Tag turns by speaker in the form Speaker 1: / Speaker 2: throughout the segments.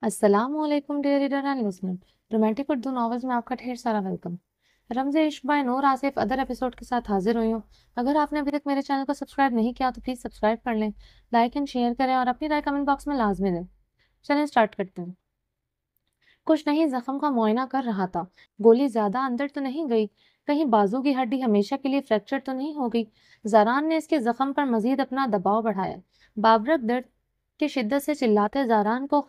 Speaker 1: अस्सलाम वालेकुम dear reader and listener. Romantic Urdu novels में आपका ढेर सारा welcome. Ramze Ishq by Noor Asif other episode के साथ हाजिर हुई हूँ। अगर आपने अभी तक मेरे चैनल को सब्सक्राइब नहीं किया तो प्लीज़ सब्सक्राइब कर लें, लाइक एंड शेयर करें और अपनी राय कमेंट बॉक्स में लाजमी दें। चलें स्टार्ट करते हैं। कुछ नहीं, जख्म का मुआयना कर रहा था। गोली ज्यादा अंदर तो नहीं गई, कहीं बाजू की हड्डी हमेशा के लिए फ्रैक्चर तो नहीं हो गई। जारान ने इसके जख्म पर मजीद अपना दबाव बढ़ाया। बाबरक दर्द की शिद्दत से चिल्लाते जारान को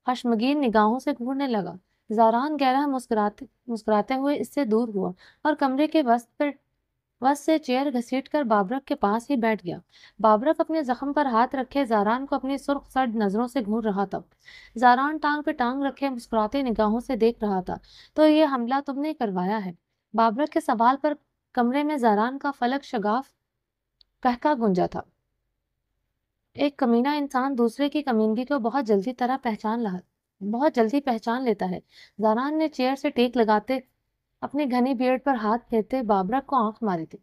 Speaker 1: हश्मगीन निगाहों से घूरने लगा। जारान गहरा मुस्कुराते मुस्कुराते हुए इससे दूर हुआ और कमरे के वस्त से चेयर घसीटकर बाबरक के पास ही बैठ गया। बाबरक अपने जख्म पर हाथ रखे जारान को अपनी सुर्ख सर्द नजरों से घूर रहा था। जारान टांग पे टांग रखे मुस्कुराते निगाहों से देख रहा था। तो ये हमला तुमने करवाया है? बाबरक के सवाल पर कमरे में जारान का फलक शगाफ कहका गूंजा था। एक कमीना इंसान दूसरे की कमीनगी को बहुत जल्दी पहचान लेता है। जारान ने चेयर से टेक लगाते अपने घनी बियर्ड पर हाथ फेरते बाबरक को आंख मारी थी।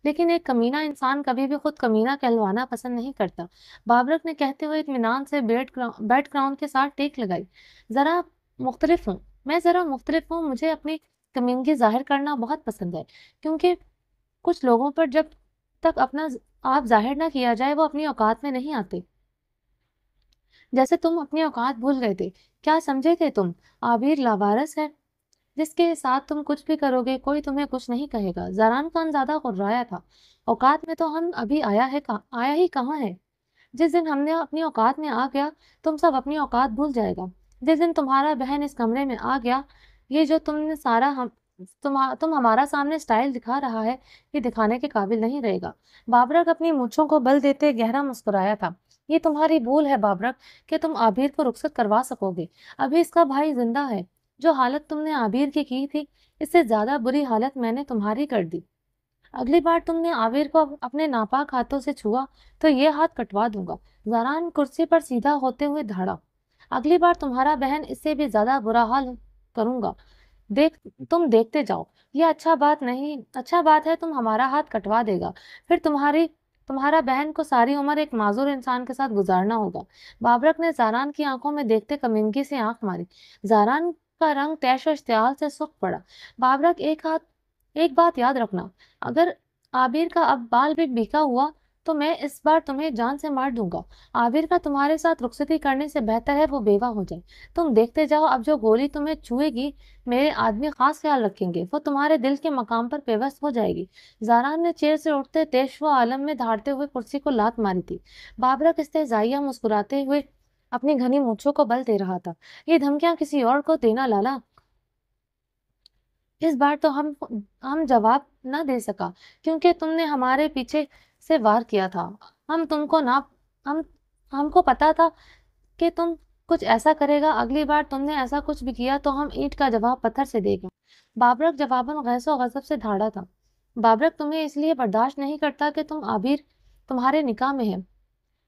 Speaker 1: लेकिन एक कमीना इंसान कभी भी खुद कमीना कहलवाना पसंद नहीं करता। बाबरक ने कहते हुए इत्मीनान से बेड क्राउन के साथ टेक लगाई। जरा मुख्तलिफ हूँ मैं जरा मुख्तलिफ हूँ, मुझे अपनी कमीनगी जाहिर करना बहुत पसंद है, क्योंकि कुछ लोगों पर जब तक अपना आप जाहिर ना किया जाए वो अपनी औकात में नहीं आते। जैसे तुम अपनी औकात भूल गए थे। क्या समझे थे तुम? आबिर लावारिस है जिसके साथ तुम कुछ भी करोगे कोई तुम्हें कुछ नहीं कहेगा। जरान खान ज्यादा गुर्राया था। औकात में तो हम अभी आया ही कहाँ है। जिस दिन हमने अपनी औकात में आ गया तुम सब अपनी औकात भूल जाएगा। जिस दिन तुम्हारा बहन इस कमरे में आ गया, ये जो तुमने सारा तुम हमारा सामने स्टाइल दिखा रहा है, ये दिखाने के काबिल नहीं रहेगा। बाबरक अपनी मूंछों को बल देते गहरा मुस्कुराया था। ये तुम्हारी भूल है बाबरक कि तुम आबिर को रुखसत करवा सकोगे। अभी इसका भाई जिंदा है। जो हालत तुमने आबिर की थी, इससे ज्यादा बुरी हालत मैंने तुम्हारी कर दी। अगली बार तुमने आबिर को अपने नापाक हाथों से छुआ तो ये हाथ कटवा दूंगा। जरान कुर्सी पर सीधा होते हुए धड़ा। अगली बार तुम्हारा बहन इससे भी ज्यादा बुरा हाल करूंगा। देख तुम देखते जाओ। ये अच्छा बात है तुम हमारा हाथ कटवा देगा, फिर तुम्हारा बहन को सारी उम्र एक माजूर इंसान के साथ गुजारना होगा। बाबरक ने जारान की आंखों में देखते कमिंगी से आंख मारी। जारान का रंग तैश और इश्तियाल से सुख पड़ा। बाबरक एक बात याद रखना, अगर आबिर का अब बाल भी बीका हुआ तो मैं इस बार तुम्हें जान से मार दूंगा। आबिर का तुम्हारे साथ रुखसती करने से बेहतर है वो बेवा हो जाए। तुम देखते जाओ, अब जो गोली तुम्हें छुएगी मेरे आदमी खास ख्याल रखेंगे, वो तुम्हारे दिल के मकाम पर पेवस्त हो जाएगी। जारान ने चेयर से उठते तेज व आलम में धारते हुए कुर्सी को लात मारी थी। बाबरक इस्तेजाइया मुस्कुराते हुए अपनी घनी मूंछों को बल दे रहा था। ये धमकियां किसी और को देना लाला। इस बार तो हम जवाब न दे सका, क्योंकि तुमने हमारे पीछे से वार किया था। हम तुमको ना हम हमको पता था कि तुम कुछ ऐसा करेगा। अगली बार तुमने ऐसा कुछ भी किया तो हम ईंट का जवाब पत्थर से देगा। बाबरक जवाबन गैसो गजब से धाड़ा था। बाबरक तुम्हें इसलिए बर्दाश्त नहीं करता कि तुम आबिर तुम्हारे निकाह में है,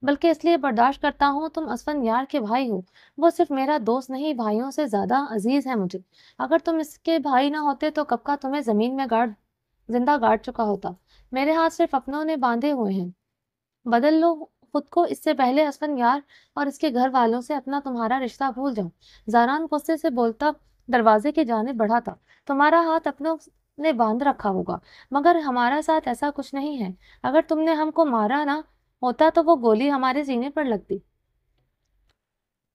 Speaker 1: बल्कि इसलिए बर्दाश्त करता हूँ तुम असफन यार के भाई हो। वो सिर्फ मेरा दोस्त नहीं, भाइयों से ज्यादा अजीज है मुझे। अगर तुम इसके भाई ना होते तो कब का तुम्हें जमीन में जिंदा गाड़ चुका होता। मेरे हाथ सिर्फ अपनों ने बांधे हुए हैं। बदल लो खुद को, इससे पहले असफन यार और इसके घर वालों से अपना तुम्हारा रिश्ता भूल जाओ। जारान गुस्से से बोलता दरवाजे की जानिब बढ़ा था। तुम्हारा हाथ अपनों ने बांध रखा होगा, मगर हमारा साथ ऐसा कुछ नहीं है। अगर तुमने हमको मारा ना होता तो वो गोली हमारे सीने पर लगती,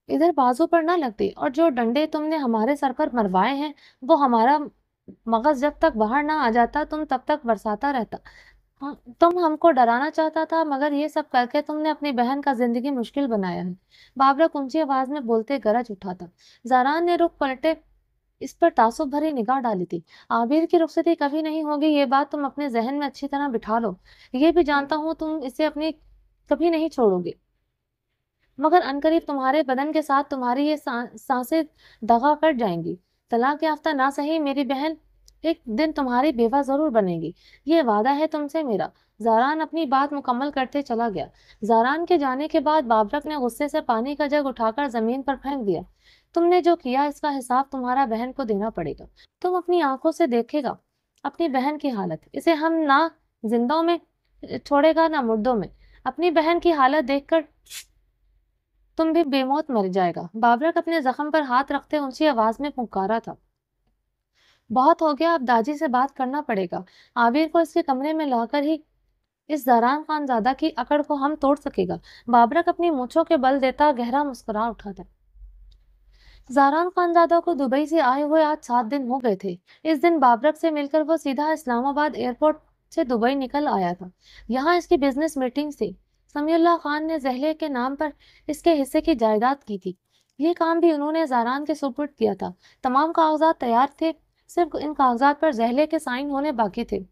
Speaker 1: इधर बाजू पर ना लगती। और जो डंडे तुमने हमारे सर पर मरवाए हैं वो हमारा मगज जब तक बाहर ना आ जाता तुम तब तक बरसाता रहता। तुम हमको डराना चाहता था, मगर ये सब करके तुमने अपनी बहन का जिंदगी मुश्किल बनाया है। बाबरक ऊंची आवाज में बोलते गरज उठा था। जारान ने रुख पलटे इस पर तासुब भरी निगाह डाली थी। आबिर की रुखसती कभी नहीं होगी, ये बात तुम अपने जहन में अच्छी तरह बिठा लो। ये भी जानता हूँ तुम इसे अपनी कभी नहीं छोड़ोगे, मगर अनकरीब तुम्हारे बदन के साथ तुम्हारी ये सांसें दगा कर जाएंगी। तलाक याफ्ता ना सही मेरी बहन एक दिन तुम्हारी बेवा जरूर बनेगी, ये वादा है तुमसे मेरा। जारान अपनी बात मुकम्मल करते चला गया। जारान के जाने के बाद बाबरक ने गुस्से से पानी का जग उठाकर जमीन पर फेंक दिया। तुमने जो किया इसका हिसाब तुम्हारा बहन को देना पड़ेगा। तुम अपनी आंखों से देखेगा अपनी बहन की हालत, इसे हम ना जिंदों में छोड़ेगा ना मुर्दों में। अपनी बहन की हालत देखकर تم بھی بے موت مر جائے گا۔ بابرک اپنے زخم پر ہاتھ رکھتے اونچی آواز میں پکارا تھا۔ بہت ہو گیا، اب داجی سے بات کرنا پڑے گا۔ عابر کو اس کے کمرے میں لا کر ہی اس زاران خان زادہ کی اکڑ کو ہم توڑ سکے گا۔ بابرک اپنی مونچھوں کے بل دیتا گہرا مسکرا اٹھا تھا۔ زاران خان زادہ کو دبئی سے آئے ہوئے آج 7 دن ہو گئے تھے۔ اس دن بابرک سے مل کر وہ سیدھا اسلام آباد ایئرپورٹ سے دبئی نکل آیا تھا۔ یہاں اس کی بزنس میٹنگ تھی۔ سمیع اللہ خان نے زہلے کے نام پر اس کے حصے کی جائیداد کی تھی۔ یہ کام بھی انہوں نے زاران کے سپرد کیا تھا۔ تمام کاغذات تیار تھے، صرف ان کاغذات پر زہلے کے سائن ہونے باقی تھے۔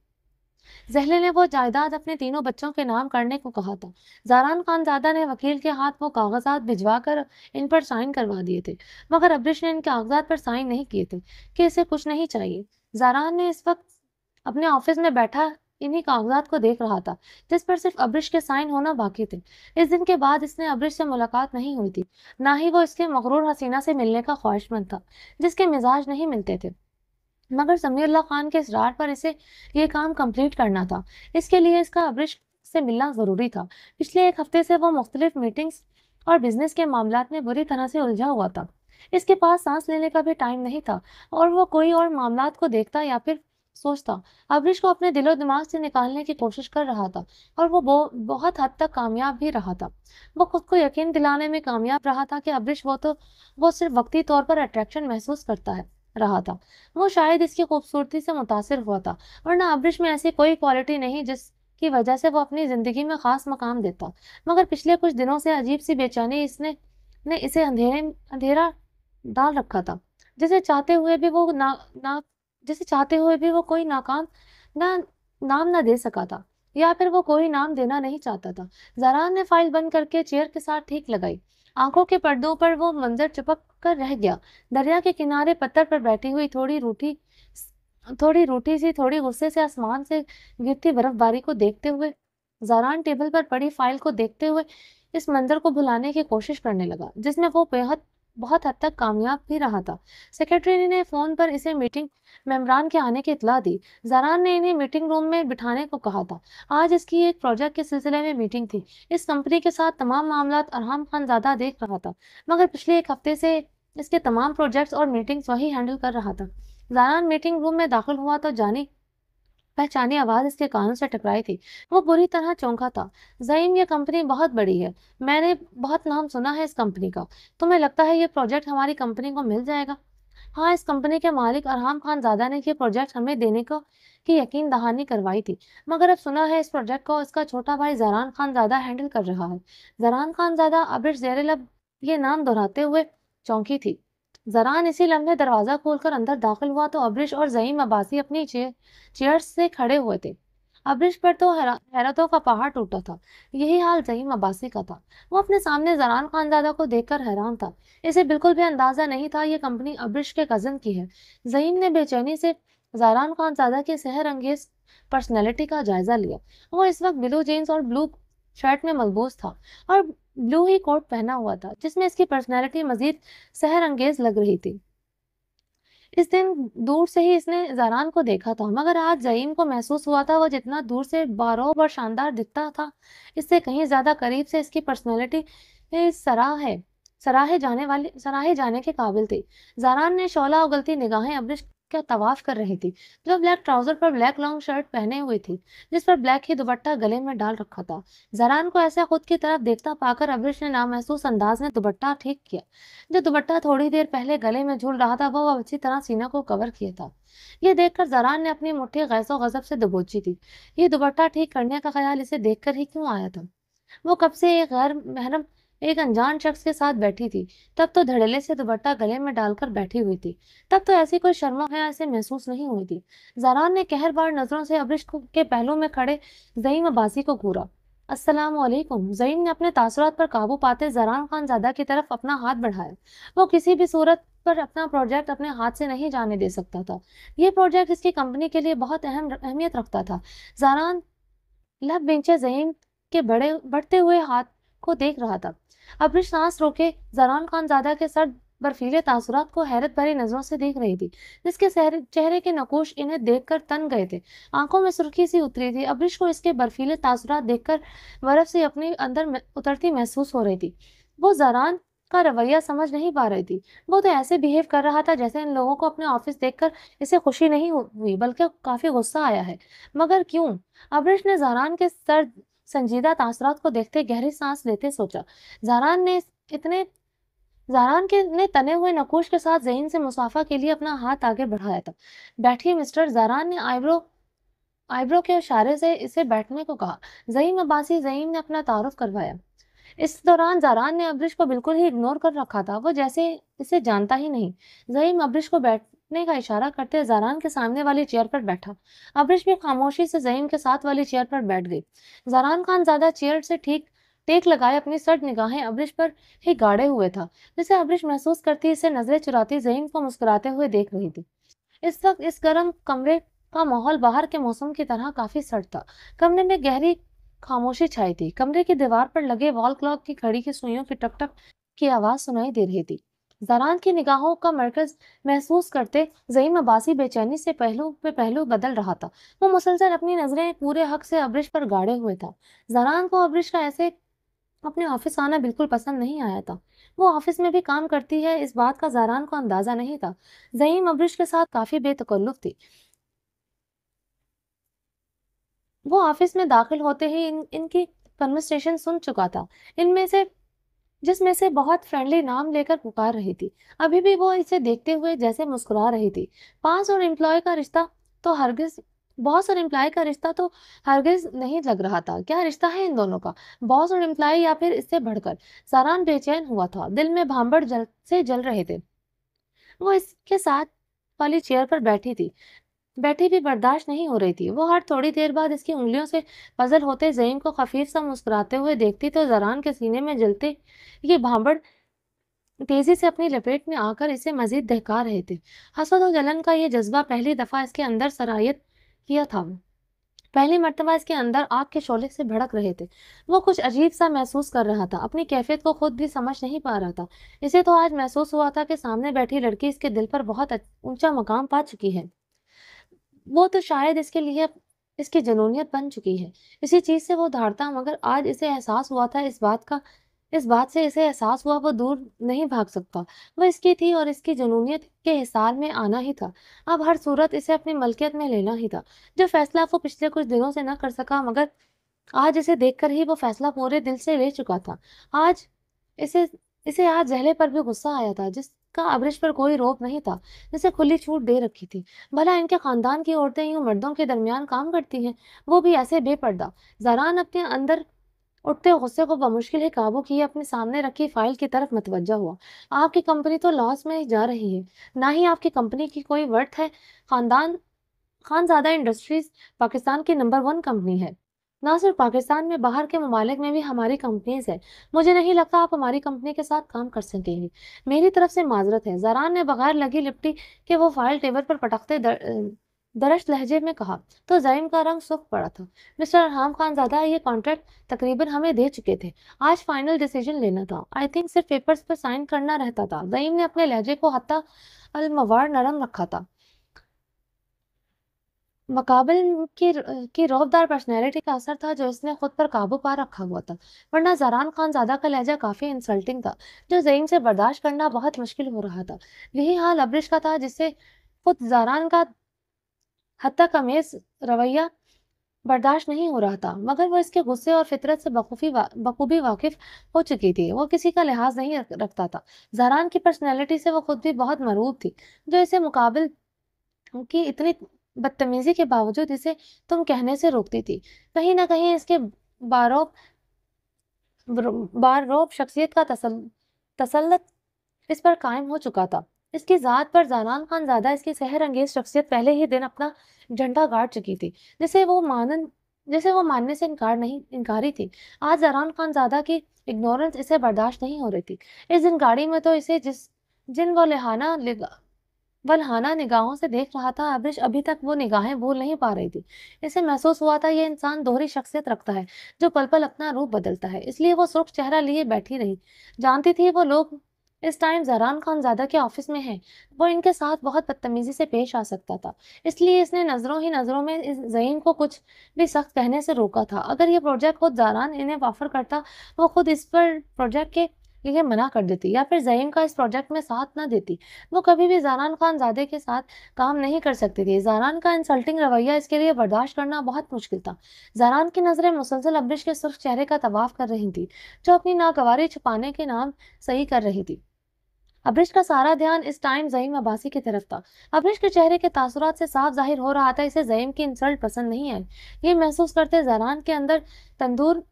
Speaker 1: زہلے نے وہ جائیداد اپنے تینوں بچوں کے نام کرنے کو کہا تھا۔ زاران خان زادہ نے وکیل کے ہاتھ وہ کاغذات بھجوا کر ان پر سائن کروا دیے تھے، مگر ابرش نے ان کاغذات پر سائن نہیں کیے تھے کہ اسے کچھ نہیں چاہیے۔ زاران نے اس وقت اپنے آفس میں بیٹھا انہی کاغذات کو دیکھ رہا تھا جس پر صرف ابرش کے سائن ہونا باقی تھے۔ اس دن کے بعد اس نے ابرش سے ملاقات نہیں ہوئی تھی، نہ ہی وہ اس کے مغرور حسینہ سے ملنے کا خواہش مند تھا جس کے مزاج نہیں ملتے تھے، مگر سمیع اللہ خان کے اصرار پر اسے یہ کام کمپلیٹ کرنا تھا۔ اس کے لیے اس کا ابرش سے ملنا ضروری تھا۔ پچھلے 1 ہفتے سے وہ مختلف میٹنگز اور بزنس کے معاملات میں بری طرح سے الجھا ہوا تھا۔ اس کے پاس سانس لینے کا بھی ٹائم نہیں تھا اور وہ کوئی اور معاملات کو دیکھتا یا پھر سوچتا۔ ابرش کو اپنے دل و دماغ سے نکالنے کی کوشش کر رہا تھا اور وہ بہت حد تک کامیاب بھی رہا تھا۔ وہ خود کو یقین دلانے میں کامیاب رہا تھا کہ ابرش وہ صرف وقتی طور پر اٹریکشن محسوس کرتا رہا تھا۔ وہ شاید اس کی خوبصورتی سے متاثر ہوا تھا، ورنہ ابرش میں ایسی کوئی کوالٹی نہیں جس کی وجہ سے وہ اپنی زندگی میں خاص مقام دیتا، مگر پچھلے کچھ دنوں سے عجیب سی بے چینی نے اسے اندھیرا ڈال رکھا تھا، جسے چاہتے ہوئے بھی وہ کوئی نام نہ دے سکا تھا، یا پھر وہ کوئی نام دینا نہیں چاہتا تھا۔ زاران نے فائل بند کر کے چیئر کے ساتھ ٹھیک لگائی۔ آنکھوں کے پردوں پر وہ منظر چپک کر رہ گیا۔ دریا کے کنارے پتھر پر بیٹھی ہوئی تھوڑی روٹی سی تھوڑی غصے سے آسمان سے گرتی برف باری کو دیکھتے ہوئے زاران ٹیبل پر پڑی فائل کو دیکھتے ہوئے اس منظر کو بھلانے کی کوشش کرنے لگا جس میں وہ بہت حد تک کامیاب بھی رہا تھا۔ سیکرٹری نے فون پر اسے میٹنگ ممبران کے آنے کی اطلاع دی۔ زاران نے انہیں میٹنگ روم میں بٹھانے کو کہا تھا۔ آج اس کی ایک پروجیکٹ کے سلسلے میں میٹنگ تھی۔ اس کمپنی کے ساتھ تمام معاملات ارحم خان زادہ دیکھ رہا تھا، مگر پچھلے 1 ہفتے سے اس کے تمام پروجیکٹس اور میٹنگز وہی ہینڈل کر رہا تھا۔ زاران میٹنگ روم میں داخل ہوا تو جانی پہچانی آواز اس کے کانوں سے ٹکرائی تھی۔ وہ بری طرح چونکا تھا۔ زعیم، یہ کمپنی بہت بڑی ہے، میں نے بہت نام سنا ہے اس کمپنی کا۔ تمہیں لگتا ہے یہ پروجیکٹ ہماری کمپنی کو مل جائے گا؟ ہاں، اس کمپنی کے مالک ارحم خان زادہ نے یہ پروجیکٹ ہمیں دینے کی یقین دہانی کروائی تھی، مگر اب سنا ہے اس پروجیکٹ کو اس کا چھوٹا بھائی زاران خان زادہ ہینڈل کر رہا ہے۔ زاران خان زادہ ابرش زیر لب یہ نام دہراتے ہوئے چونکی تھی۔ زاران اسی لمحے دروازہ کھول کر اندر داخل ہوا تو ابرش اور زعیم عباسی اپنی چیئرز سے کھڑے ہوئے تھے۔ ابرش پر تو حیرتوں کا پہاڑ ٹوٹا تھا۔ یہی حال زعیم عباسی کا تھا۔ وہ اپنے سامنے زاران خان زادہ کو دیکھ کر حیران تھا۔ اسے بالکل بھی اندازہ نہیں تھا یہ کمپنی ابرش کے کزن کی ہے۔ زعیم نے بے چینی سے زاران خان زادہ کی سحر انگیز پرسنالٹی کا جائزہ لیا۔ وہ اس وقت بلو جینز اور بلو شرٹ میں ملبوس تھا اور بلو ہی کوٹ پہنا ہوا تھا جس میں اس کی پرسنالٹی مزید سحر انگیز لگ رہی تھی۔ اس دن دور سے ہی اس نے زاران کو دیکھا تھا، مگر آج زعیم کو محسوس ہوا تھا وہ جتنا دور سے باروب اور شاندار دکھتا تھا، اس سے کہیں زیادہ قریب سے اس کی پرسنالٹی سراہے جانے کے قابل تھی۔ زاران نے شعلہ اگلتی نگاہیں ابرش کا طواف کر رہی تھی جو بلیک ٹراؤزر پر بلیک لانگ شرٹ پہنے ہوئی تھی جس پر بلیک ہی دوپٹہ گلے میں ڈال رکھا تھا۔ زاران کو ایسا خود کی طرف دیکھتا پا کر ابرش نے نامحسوس انداز میں دوپٹہ ٹھیک کیا۔ جو دوپٹہ تھوڑی دیر پہلے گلے میں جھول رہا تھا وہ اچھی طرح سینہ کو کور کیا تھا۔ یہ دیکھ کر زاران نے اپنی مٹھی غیظ و غضب سے دبوچی تھی۔ یہ دوپٹہ ٹھیک کرنے کا خیال اسے دیکھ کر ہی کیوں آیا تھا؟ وہ کب سے ایک غیر محرم ایک انجان شخص کے ساتھ بیٹھی تھی، تب تو دھڑلے سے دوپٹہ گلے میں ڈال کر بیٹھی ہوئی تھی، تب تو ایسی کوئی شرم و حیا اسے محسوس نہیں ہوئی تھی۔ زاران نے قہربار نظروں سے ابرش کے پہلو میں کھڑے زعیم عباسی کو گھورا۔ السلام علیکم۔ زعیم نے اپنے تاثرات پر قابو پاتے زاران خان زادہ کی طرف اپنا ہاتھ بڑھایا۔ وہ کسی بھی صورت پر اپنا پروجیکٹ اپنے ہاتھ سے نہیں جانے دے سکتا تھا۔ یہ پروجیکٹ اس کی کمپنی کے لیے بہت اہمیت رکھتا تھا۔ زاران لب بینچے زعیم کے بڑھتے ہوئے ہاتھ کو دیکھ رہا تھا۔ ابرش سانس روکے زاران خان زادہ کے سرد برفیلے تاثرات کو حیرت بھری نظروں سے دیکھ رہی تھی جس کے چہرے کے نقوش انہیں دیکھ کر تن گئے تھے۔ آنکھوں میں سرخی سی اتری تھی۔ ابرش کو اس کے برفیلے تاثرات دیکھ کر برف سے اپنے اندر اترتی محسوس ہو رہی تھی۔ وہ زاران का रवैया समझ नहीं पा रही थी। वो तो ऐसे बिहेव कर रहा था जैसे इन लोगों को अपने ऑफिस देखकर इसे खुशी नहीं हुई बल्कि काफी गुस्सा आया है। मगर क्यों? अब्रिश ने ज़ारान के सर संजीदा तासरात को देखते गहरी सांस लेते सोचा। ज़ारान ने इतने ज़ारान के ने तने हुए नकुश के साथ ज़हीन से मुसाफा के लिए अपना हाथ आगे बढ़ाया था। बैठिए मिस्टर। ज़ारान ने आईब्रो आईब्रो के इशारे से इसे बैठने को कहा। ज़हीम अब्बासी ज़हीम ने अपना तारुफ करवाया। इस दौरान ज़ारान ने अब्रिश को बिल्कुल ही इग्नोर कर रखा था। वो जैसे इसे जानता ही नहीं। ज़हीम अब्रिश को बैठने का इशारा करते ज़ारान के सामने वाली चेयर पर बैठा। अब्रिश भी खामोशी से ज़हीम के साथ वाली चेयर पर बैठ गई। ज़ारान खान ज़्यादा चेयर से ठीक टेक लगाए अपनी सर्द निगाहें अब्रिश पर ही गाड़े हुए था। जिसे अब्रिश महसूस करती इसे नजरें चुराती ज़हीम को मुस्कुराते हुए देख रही थी। इस वक्त इस गर्म कमरे का माहौल बाहर के मौसम की तरह काफी सर्द था। कमरे में गहरी खामोशी छाई थी। कमरे की दीवार पर लगे वॉल क्लॉक की घड़ी की सुइयों की टक टक की आवाज सुनाई दे रही थी। ज़रान की निगाहों का मरकज महसूस करते ज़हीम अब्बासी बेचैनी से पहलू पे पहलू बदल रहा था। वो मुसलसल अपनी नजरें पूरे हक से अब्रिश पर गाड़े हुए था। ज़रान को अब्रिश का ऐसे अपने ऑफिस आना बिल्कुल पसंद नहीं आया था। वो ऑफिस में भी काम करती है इस बात का ज़ारान को अंदाजा नहीं था। ज़हीम अब्रिश के साथ काफी बेतकल्लुफ थी। वो ऑफिस में दाखिल होते ही इनकी कन्वर्सेशन सुन चुका था। इनमें से जिसमें से बहुत फ्रेंडली नाम लेकर पुकार रही थी। अभी भी वो इसे देखते हुए जैसे मुस्कुरा रही थी। पास और एम्प्लॉय का रिश्ता तो हरगिज बॉस और एम्प्लॉय का रिश्ता तो हरगिज नहीं लग रहा था। क्या रिश्ता है इन दोनों का? बॉस और एम्प्लॉय या फिर इससे बढ़कर? सारान बेचैन हुआ था। दिल में भांबड़ जल रहे थे। वो इसके साथ वाली चेयर पर बैठी भी बर्दाश्त नहीं हो रही थी। वो हर थोड़ी देर बाद इसकी उंगलियों से पजल होते ज़हीम को खफीफ सा मुस्कुराते हुए देखती तो ज़रान के सीने में जलते ये भांबड़ तेजी से अपनी लपेट में आकर इसे मजीद दहका रहे थे। हसद और जलन का ये जज्बा पहली दफा इसके अंदर सरायत किया था। पहली मर्तबा इसके अंदर आग के शोले से भड़क रहे थे। वो कुछ अजीब सा महसूस कर रहा था। अपनी कैफियत को खुद भी समझ नहीं पा रहा था। इसे तो आज महसूस हुआ था कि सामने बैठी लड़की इसके दिल पर बहुत ऊंचा मकाम पा चुकी है। वो तो शायद इसके लिए इसकी जनूनियत बन चुकी है। इसी चीज से वो धारता, मगर आज इसे एहसास हुआ था इस बात से इसे एहसास हुआ वो दूर नहीं भाग सकता। वो इसकी थी और इसकी जनूनियत के हिसार में आना ही था। अब हर सूरत इसे अपनी मलकियत में लेना ही था। जो फैसला वो पिछले कुछ दिनों से न कर सका, मगर आज इसे देखकर ही वो फैसला पूरे दिल से ले चुका था। आज इसे इसे आज जहले पर भी गुस्सा आया था, जिसका अब्रिश पर कोई रोक नहीं था, जिसे खुली छूट दे रखी थी। भला इनके खानदान की औरतें यूं मर्दों के दरमियान काम करती हैं, वो भी ऐसे बेपर्दा। ज़रान अपने अंदर उठते गुस्से को बमुश्किल ही काबू किए अपने सामने रखी फाइल की तरफ मतवज्जा हुआ। आपकी कंपनी तो लॉस में जा रही है, ना ही आपकी कंपनी की कोई वर्थ है। खानदान खानजादा इंडस्ट्रीज पाकिस्तान की नंबर 1 कंपनी है। ना सिर्फ पाकिस्तान में, बाहर के ममालिक में भी हमारी कंपनीज है। मुझे नहीं लगता आप हमारी कंपनी के साथ काम कर सकेंगे। मेरी तरफ से माजरत है। ज़रान ने बगैर लगी लिपटी के वो फाइल टेबल पर पटकते दरश लहजे में कहा तो ज़हीम का रंग सूख पड़ा था। मिस्टर अरहाम खानजादा, ये कॉन्ट्रैक्ट तकरीबन हमें दे चुके थे। आज फाइनल डिसीजन लेना था। आई थिंक सिर्फ पेपर्स पर साइन करना रहता था। ज़हीम ने अपने लहजे को हत्ता अलमवार नरम रखा था। मकाबल की रौबदार पर्सनैलिटी का असर था जो इसने खुद पर काबू पा रखा हुआ था। वरना ज़रान खानज़ादा का लहजा काफ़ी इंसल्टिंग था, जो ज़हीम से बर्दाश्त करना बहुत मुश्किल हो रहा था। यही हाल अब्रिश का था, जिससे खुद ज़रान का हत्ता कमेज़ रवैया बर्दाश्त नहीं हो रहा था, मगर वो इसके गुस्से और फितरत से बखूबी वाकिफ हो चुकी थी। वो किसी का लिहाज नहीं रखता था। ज़रान की पर्सनैलिटी से वो खुद भी बहुत मरूब थी, जो इसे मुकाबिल की इतनी बदतमीजी के बावजूद इसे तुम कहने से रोकती थी। कहीं ना कहीं इसके बारोब बाररोब शख्सियत का तसल्लुत इस पर कायम हो चुका था। इसकी जात पर ज़ारान खानज़ादा इसकी सहर अंगेज शख्सियत पहले ही दिन अपना झंडा गाड़ चुकी थी, जिसे वो मानने से इनकारी थी। आज ज़ारान खानज़ादा की इग्नोरेंस इसे बर्दाश्त नहीं हो रही थी। इस दिन गाड़ी में तो इसे जिन वल्हाना निगाहों से देख रहा था, अब्रिश अभी तक वो निगाहें भूल नहीं पा रही थी। इसे महसूस हुआ था ये इंसान दोहरी शख्सियत रखता है, जो पल पल अपना रूप बदलता है। इसलिए वो सुर्ख चेहरा लिए बैठी रही। जानती थी वो लोग इस टाइम ज़रान खानज़ादा के ऑफिस में हैं। वो इनके साथ बहुत बदतमीजी से पेश आ सकता था। इसलिए इसने नजरों ही नजरों में इस ज़हीम को कुछ भी सख्त कहने से रोका था। अगर ये प्रोजेक्ट खुद ज़ारान इन्हें ऑफर करता, वो खुद इस पर प्रोजेक्ट के लिए मना कर देती या फिर ज़हीम का इस प्रोजेक्ट में साथ ना देती, वो कभी भी ज़ारान खानज़ादे के साथ काम नहीं कर सकती थी। ज़ारान का इंसल्टिंग रवैया इसके लिए बर्दाश्त करना बहुत मुश्किल था। ज़ारान की नज़रें मुसलसल अब्रिश के सुर्ख चेहरे का तवाफ कर रही थी, जो अपनी नागवारी छुपाने के नाम सही कर रही थी। अब्रिश का सारा ध्यान इस टाइम ज़हीम अब्बासी की तरफ था। अब्रिश के चेहरे के तासुरात से साफ जाहिर हो रहा था इसे ज़हीम की इंसल्ट पसंद नहीं आई। ये महसूस करते ज़रान के अंदर तंदूर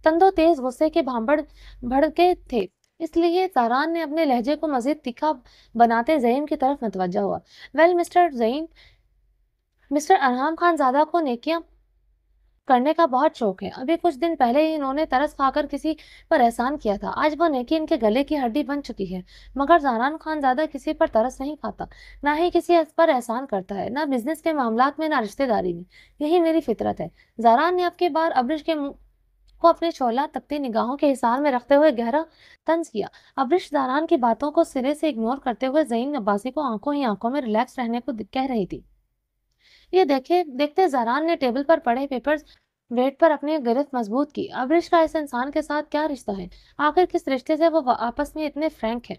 Speaker 1: तंदो तेज गुस्से के भांबड़ भड़के थे। इसलिए ज़ारान ने अपने लहजे को मजीद तीखा बनाते ज़हीम की तरफ मुतवज्जा हुआ। Well mister ज़हीम, mister Arham Khanzada को नेकियां करने का बहुत शौक है। अभी कुछ दिन पहले ही इन्होंने तरस खाकर किसी पर एहसान किया था। आज वो नेकी इनके गले की हड्डी बन चुकी है। मगर ज़ारान खानज़ादा किसी पर तरस नहीं खाता, ना ही किसी पर एहसान करता है, ना बिजनेस के मामलात में, ना रिश्तेदारी में। यही मेरी फितरत है। ज़ारान ने अब की बार अब्रिश के मुंह को अपने शोला तकती निगाहों के हिसार में रखते हुए गहरा तंज किया। अब्रिश ज़ारान की बातों को सिरे से इग्नोर करते हुए ज़हीम अब्बासी को आंखों ही आंखों में रिलैक्स रहने को कह रही थी। ये देखे देखते ज़ारान ने टेबल पर पड़े पेपर्स वेट पर अपनी गिरफ्त मजबूत की। अब्रिश का इस इंसान के साथ क्या रिश्ता है? आखिर किस रिश्ते से वो आपस में इतने फ्रैंक है?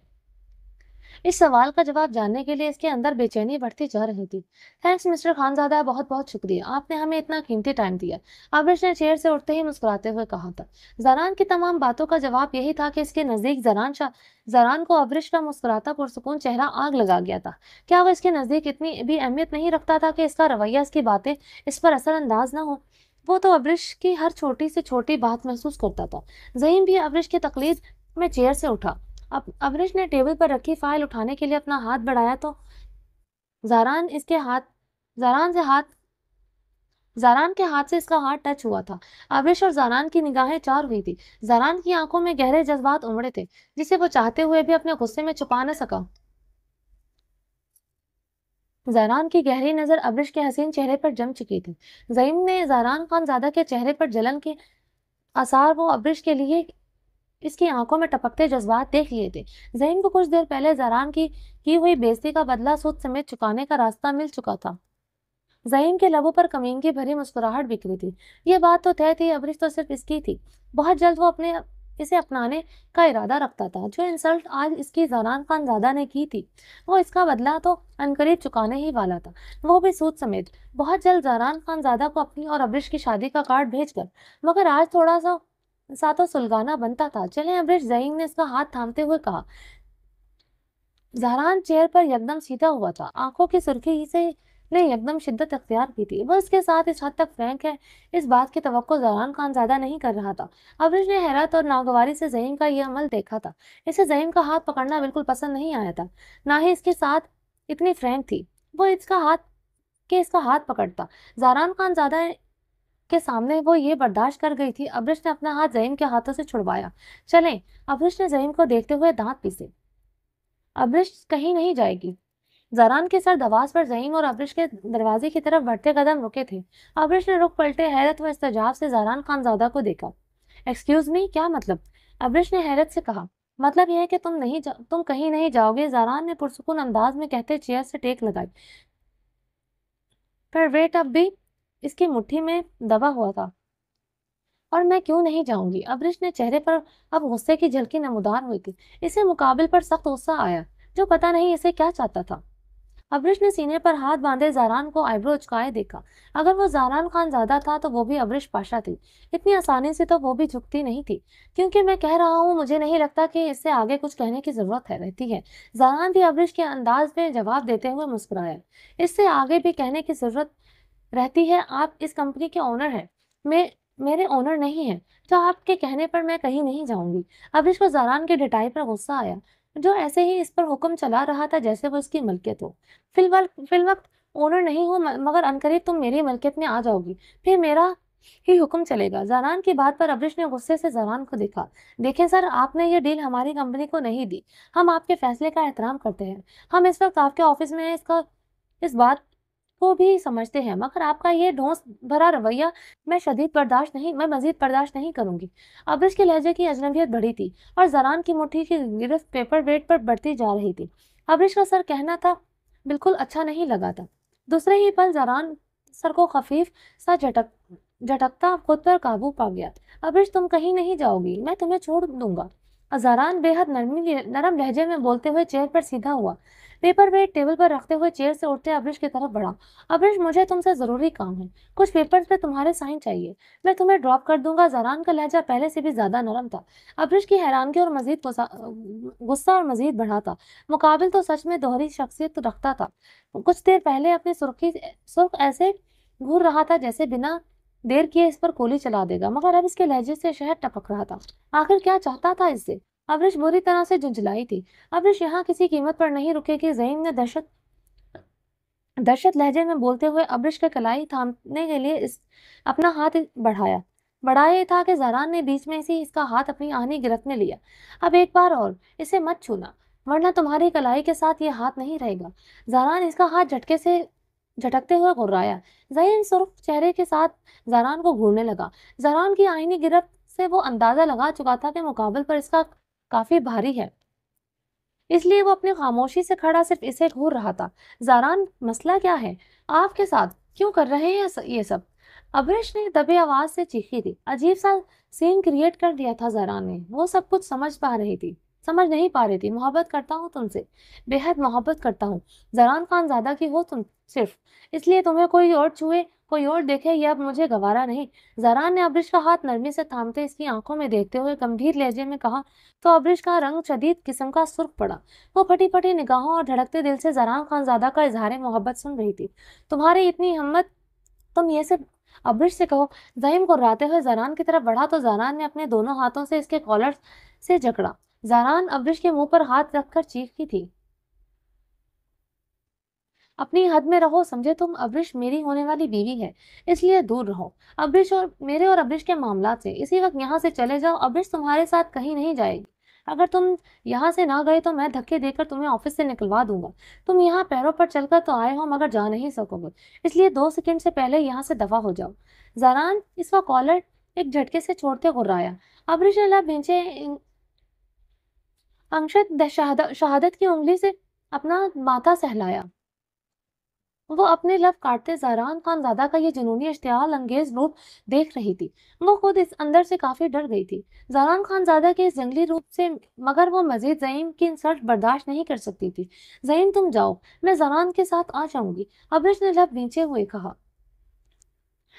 Speaker 1: इस सवाल का जवाब जानने के लिए इसके अंदर बेचैनी बढ़ती जा रही थी। थैंक्स मिस्टर खानज़ादा, बहुत बहुत शुक्रिया, आपने हमें इतना कीमती टाइम दिया। अब्रिश ने चेयर से उठते ही मुस्कुराते हुए कहा था। ज़रान की तमाम बातों का जवाब यही था कि इसके नज़दीक ज़रान को अब्रिश का मुस्कुराता पुरसुकून चेहरा आग लगा गया था। क्या वो इसके नज़दीक इतनी भी अहमियत नहीं रखता था कि इसका रवैया, इसकी बातें इस पर असरअंदाज न हो? वो तो अब्रिश की हर छोटी से छोटी बात महसूस करता था। ज़हीम भी अब्रिश की तकलीद में चेयर से उठा। अब अब्रिश ने टेबल पर रखी फाइल उठाने के लिए अपना हाथ बढ़ाया तो ज़ारान इसके हाथ ज़ारान से हाथ ज़ारान के हाथ से इसका हाथ टच हुआ था। अब्रिश और ज़ारान की निगाहें चार हुई थी। ज़ारान की आंखों में गहरे जज्बात उमड़े थे, जिसे वो चाहते हुए भी अपने गुस्से में छुपा न सका। ज़ारान की गहरी नजर अब्रिश के हसीन चेहरे पर जम चुकी थी। ज़हीम ने ज़ारान खानज़ादा के चेहरे पर जलन के आसार वो अब्रिश के लिए इसकी आंखों में टपकते जज्बात देख लिए थे। ज़हीम को कुछ देर पहले ज़ारान की हुई बेइज्जती का बदला सूद समेत चुकाने का रास्ता मिल चुका था। ज़हीम के लबों पर कमीनगी भरी मुस्कुराहट बिखरी थी। ये बात तो तय थी, अब्रिश तो सिर्फ इसकी थी। बहुत जल्द वो इसे अपनाने का इरादा रखता था। जो इंसल्ट आज इसकी ज़ारान खानज़ादा ने की थी, वो इसका बदला तो अनकरीब चुकाने ही वाला था, वो भी सूद समेत। बहुत जल्द ज़ारान खानज़ादा को अपनी और अब्रिश की शादी का कार्ड भेजकर। मगर आज थोड़ा सा तो सुलगाना बनता था। चलें अब्रिश, ज़हीम ने इसका हाथ थामते हुए कहा। ज़हरान चेयर पर यकदम सीधा हुआ था। आंखों की सुर्खी से ने यकदम शिद्दत अख्तियार की थी। वह इसके साथ इस हद तक फ्रैंक है, इस बात की तवक्को ज़हरान खानज़ादा नहीं कर रहा था। अब्रिश ने हैरत और नागवारी से ज़हीम का यह अमल देखा था। इसे ज़हीम का हाथ पकड़ना बिल्कुल पसंद नहीं आया था, ना ही इसके साथ इतनी फ्रैंक थी। वो इसका हाथ पकड़ता। ज़हरान खानज़ादा के सामने वो ये बर्दाश्त कर गई थी। अब्रिश ने अपना हाथ ज़हीम के हाथों से छुड़वाया। चलें, अब्रिश ने ज़हीम को देखते हुए दांत पीसे। अब्रिश कहीं नहीं जाएगी। ज़रान के सर दवास पर ज़हीम और अब्रिश के दरवाजे की तरफ बढ़ते कदम रुके थे। अब्रिश ने रुख पलटे हैरत व इस्तजाब से ज़रान खानज़ादा को देखा। एक्सक्यूज मी, क्या मतलब? अब्रिश ने हैरत से कहा। मतलब यह है कि तुम कहीं नहीं जाओगे, ज़रान ने पुरसुकून अंदाज में कहते चेयर से टेक लगाई। पर वेट, अब भी इसकी मुट्ठी में दबा हुआ था। और मैं क्यों नहीं जाऊंगी? अब्रिश ने चेहरे पर अब गुस्से की झलकी नमूदार हुई थी। इसे मुकाबिल पर सख्त गुस्सा आया, जो पता नहीं इसे क्या चाहता था। अब्रिश ने सीने पर हाथ बांधे ज़ारान को आईब्रो उचकाए देखा। अगर वो ज़ारान खानज़ादा था तो वो भी अब्रिश पाशा थी। इतनी आसानी से तो वो भी झुकती नहीं थी। क्योंकि मैं कह रहा हूँ, मुझे नहीं लगता कि इससे आगे कुछ कहने की जरूरत है रहती है। ज़ारान भी अब्रिश के अंदाज में जवाब देते हुए मुस्कुराया। इससे आगे भी कहने की जरूरत रहती है। आप इस कंपनी के ओनर हैं, मैं मेरे ओनर नहीं हैं। तो आपके कहने पर मैं कहीं नहीं जाऊंगी। अब्रिश को ज़ारान की ढिठाई पर गुस्सा आया, जो ऐसे ही इस पर हुक्म चला रहा था जैसे वो इसकी मलकियत हो। फिल वक्त ओनर नहीं हो, मगर अनकरीब तुम मेरी मलकियत में आ जाओगी, फिर मेरा ही हुक्म चलेगा। ज़ारान की बात पर अब्रिश ने गुस्से से ज़ारान को देखा। देखें सर, आपने ये डील हमारी कंपनी को नहीं दी। हम आपके फैसले का एहतराम करते हैं। हम इस वक्त आपके ऑफिस में हैं, इस बात को भी समझते हैं, मगर आपका ये ढोंस भरा रवैया मैं मजीद बर्दाश्त नहीं करूंगी। अब्रिश के लहजे की अजनबियत बढ़ी थी और ज़रान की मुट्ठी की गिरफ्त पेपर वेट पर बढ़ती जा रही थी। अब्रिश का सर कहना था बिल्कुल अच्छा नहीं लगा था। दूसरे ही पल ज़रान सर को खफीफ सा झटकता खुद पर काबू पा गया। अब्रिश, तुम कहीं नहीं जाओगी, मैं तुम्हें छोड़ दूंगा। अज़ारान बेहद नरम लहजे में बोलते हुए चेयर पर सीधा हुआ। पेपर वेट टेबल पर रखते हुए चेयर से उठते अब्रिश की तरफ बढ़ा। अब्रिश, मुझे तुमसे जरूरी काम है। कुछ पेपर्स पे तुम्हारे साइन चाहिए। मैं तुम्हें ड्रॉप कर दूंगा। ज़ारान का लहजा पहले से भी ज्यादा नरम था। अब्रिश की हैरानगी और मजीद गुस्सा और मजीद बढ़ा था। मुकाबिल तो सच में दोहरी शख्सियत रखता था। कुछ देर पहले अपनी सुर्ख ऐसे घूर रहा था जैसे बिना देर किए इस पर गोली चला देगा, मगर अब इसके लहजे से शहद टपक रहा था। आखिर क्या चाहता था इससे? अब्रिश बुरी तरह से झुंझलाई थी। अब्रिश यहाँ किसी कीमत पर नहीं रुकेगी। ज़हीम ने दहशत दहशत लहजे में बोलते हुए अब्रिश के कलाई थामने के लिए अपना हाथ बढ़ाया। बढ़ाया ये था कि ज़ारान ने बीच में से इसका हाथ अपनी आहनी गिरफ्त में लिया। अब एक बार और इसे मत छूना, वरना तुम्हारी कलाई के साथ ये हाथ नहीं रहेगा। ज़ारान इसका हाथ झटके से झटकते हुए घुर्राया। ज़हीम सुर्ख चेहरे के साथ ज़ारान को घूरने लगा। ज़ारान की आहनी गिरफ्त से वो अंदाजा लगा चुका था कि मुकाबल पर इसका काफी भारी है, इसलिए वो अपनी खामोशी से खड़ा सिर्फ इसे घूर रहा था। ज़ारान, मसला क्या है? आपके साथ क्यों कर रहे हैं ये सब? अब्रिश ने दबे आवाज से चीखी थी। अजीब सा सीन क्रिएट कर दिया था ज़ारान ने। वो सब कुछ समझ नहीं पा रही थी। मोहब्बत करता हूँ तुमसे, बेहद मोहब्बत करता हूँ। ज़ारान खानज़ादा की हो तुम सिर्फ, इसलिए तुम्हें कोई और छुए, कोई और देखे, यह अब मुझे गवारा नहीं। ज़ारान ने अब्रिश का हाथ नरमी से थामते इसकी आंखों में देखते हुए गंभीर लहजे में कहा, तो अब्रिश का रंग शदीद किस्म का सुर्ख पड़ा। वो फटी फटी निगाहों और धड़कते दिल से ज़ारान खानज़ादा का इजहार मोहब्बत सुन रही थी। तुम्हारी इतनी हिम्मत, तुम ये सब अब्रिश से कहो। ज़हीम गुर्राते हुए ज़ारान की तरफ बढ़ा तो ज़ारान ने अपने दोनों हाथों से इसके कॉलर से जकड़ा। ज़ारान अब्रिश के मुंह पर हाथ रखकर चीखती थी, अपनी हद में रहो, समझे तुम? अब्रिश मेरी होने वाली बीवी है, इसलिए दूर रहो अब्रिश और अब्रिश के मामलात से। इसी वक्त यहाँ से चले जाओ। अब्रिश तुम्हारे साथ कहीं नहीं जाएगी। अगर तुम यहाँ से ना गए तो मैं धक्के देकर तुम्हें ऑफिस से निकलवा दूंगा। तुम यहाँ पैरों पर चलकर तो आए हो, मगर जा नहीं सकोगे, इसलिए 2 सेकंड से पहले यहाँ से दफा हो जाओ। ज़ारान इसका कॉलर एक झटके से छोड़ते गुर्राया। अब्रिश ने लब भींचे अंशत शहादत की उंगली से अपना माथा सहलाया। वो अपने लब काटते ज़ारान खानज़ादा का ये जुनूनी इश्तियाल अंगेज रूप देख रही थी। वो खुद इस अंदर से काफी डर गई थी, ज़ारान खानज़ादा के इस जंगली रूप से, मगर वो मजीद ज़हीम की इंसल्ट बर्दाश्त नहीं कर सकती थी। ज़हीम, तुम जाओ, मैं ज़ारान के साथ आ जाऊंगी, अब्रिश ने लब नीचे हुए कहा।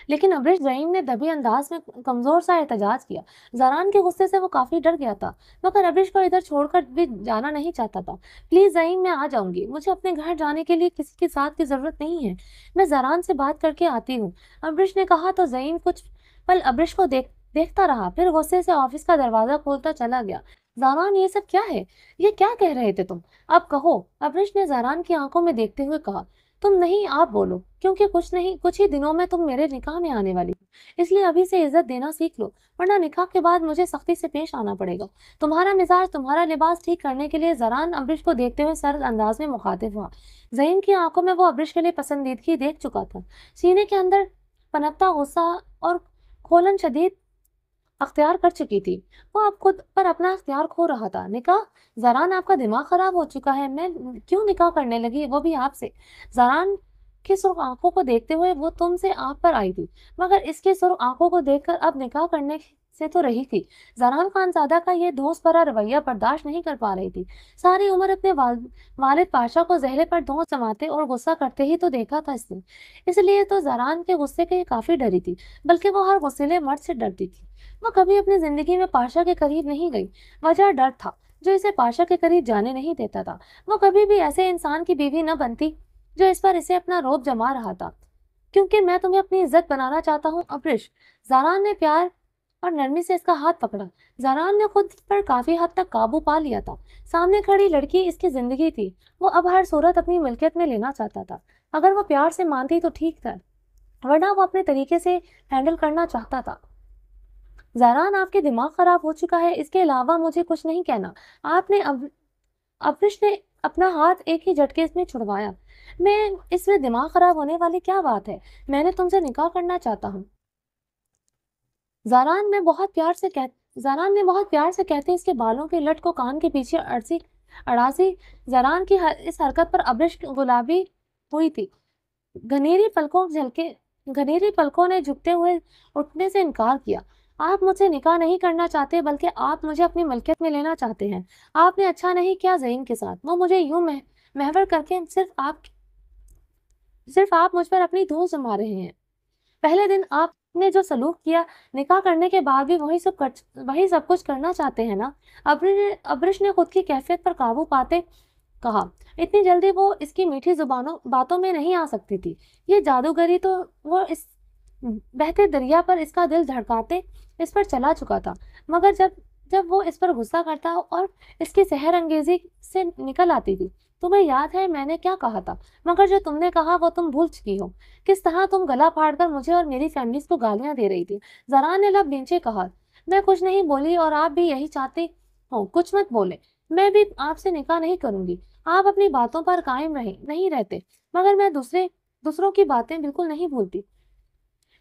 Speaker 1: लेकिन अब्रिश, ज़हीम ने दबे अंदाज में कमजोर सा एहतजाज किया। ज़ारान के गुस्से से वो काफी डर गया था, मगर अब्रिश को इधर छोड़कर भी जाना नहीं चाहता था। प्लीज ज़हीम, मैं आ जाऊंगी, मुझे अपने घर जाने के लिए किसी के साथ की जरूरत नहीं है, मैं ज़ारान से बात करके आती हूँ, अब्रिश ने कहा। तो ज़हीम कुछ पल अब्रिश को देखता रहा, फिर गुस्से से ऑफिस का दरवाजा खोलता चला गया। ज़ारान, ये सब क्या है? ये क्या कह रहे थे तुम? अब कहो, अब्रिश ने ज़ारान की आंखों में देखते हुए कहा। तुम नहीं, आप बोलो, क्योंकि कुछ ही दिनों में तुम मेरे निकाह में आने वाली हो, इसलिए अभी से इज्जत देना सीख लो, वरना निकाह के बाद मुझे सख्ती से पेश आना पड़ेगा। तुम्हारा मिजाज, तुम्हारा लिबास ठीक करने के लिए। ज़ारान अब्रिश को देखते हुए सरल अंदाज में मुखातिब हुआ। ज़हीम की आंखों में वो अब्रिश के लिए पसंदीदगी देख चुका था। सीने के अंदर पनपता गुस्सा और खोलन शदीद अख्तियार कर चुकी थी। वो अब खुद पर अपना अख्तियार खो रहा था। निकाह? ज़ारान, आपका दिमाग खराब हो चुका है। मैं क्यों निकाह करने लगी, वो भी आपसे? ज़ारान की सुर्ख आंखों को देखते हुए वो तुमसे आप पर आई थी, मगर इसकी सुर्ख आंखों को देखकर अब निकाह करने से तो रही थी। ज़ारान खानज़ादा का ये दोस्त भरा रवैया बर्दाश्त नहीं कर पा रही थी। सारी उम्र अपने वालिद पाशा को जहरे पर धोंस जमाते और गुस्सा करते ही तो देखा था इसने, इसलिए तो ज़ारान के गुस्से के काफी डरी थी, बल्कि वो हर गुस्सेले मर्द से डरती थी। वो कभी अपनी जिंदगी में पाशा के करीब नहीं गई। वजह डर था, जो इसे पाशा के करीब जाने नहीं देता था। वो कभी भी ऐसे इंसान की बीवी न बनती जो इस पर इसे अपना रोब जमा रहा था। क्योंकि मैं तुम्हें अपनी इज्जत बनाना चाहता हूँ, अब्रिश। ज़ारान ने प्यार और नरमी से इसका हाथ पकड़ा। ज़ारान ने खुद पर काफी हद तक काबू पा लिया था। सामने खड़ी लड़की इसकी जिंदगी थी। वो अब हर सूरत अपनी मिल्कियत में लेना चाहता था। अगर वो प्यार से मानती तो ठीक था, वरना वो अपने तरीके से हैंडल करना चाहता था। ज़ारान, आपके दिमाग खराब हो चुका है, इसके अलावा मुझे कुछ नहीं कहना। आपने अब्रिश ने अपना हाथ एक ही झटके इसमें छुड़वाया। मैं इसमें दिमाग खराब होने वाली क्या बात है? मैंने तुमसे निकाह करना चाहता हूँ। ज़ारान ने बहुत प्यार से कहते इसके बालों के लट को कान के पीछे अड़ासी। ज़ारान की इस हरकत पर अब्रिश गुलाबी हुई थी। घनेरी पलकों ने झुकते हुए उठने से इनकार किया। آپ مجھ سے نکاح نہیں کرنا چاہتے بلکہ آپ مجھے اپنی ملکیت میں لینا چاہتے ہیں۔ آپ نے اچھا نہیں کیا زعیم کے ساتھ، وہ مجھے یوں محور کر کے صرف آپ مجھ پر اپنی دھول جما رہے ہیں۔ پہلے دن آپ نے جو سلوک کیا، نکاح کرنے کے بعد بھی وہی سب کچھ کرنا چاہتے ہیں نا؟ ابرش نے خود کی کیفیت پر قابو پاتے کہا، اتنی جلدی وہ اس کی میٹھی باتوں میں نہیں آ سکتی تھی۔ یہ جادوگری تو وہ اس بہتے دریا پر اس کا دل دھڑکاتے اس پر چلا چکا تھا، مگر جب وہ اس پر غصہ کرتا اور اس کی سحر انگیزی سے نکل آتی تھی۔ تمہیں یاد ہے میں نے کیا کہا تھا؟ مگر جو تم نے کہا وہ تم بھول چکی ہو۔ کس طرح تم گلا پھاڑ کر مجھے اور میری فیملیز کو گالیاں دے رہی تھی۔ زران نے لب نیچے کہا، میں کچھ نہیں بولی اور آپ بھی یہی چاہتے ہو، کچھ مت بولے۔ میں بھی آپ سے نکاح نہیں کروں گی۔ آپ اپنی باتوں پر قائم نہیں رہتے، مگر میں دوسروں کی باتیں بالکل نہیں بھولتی۔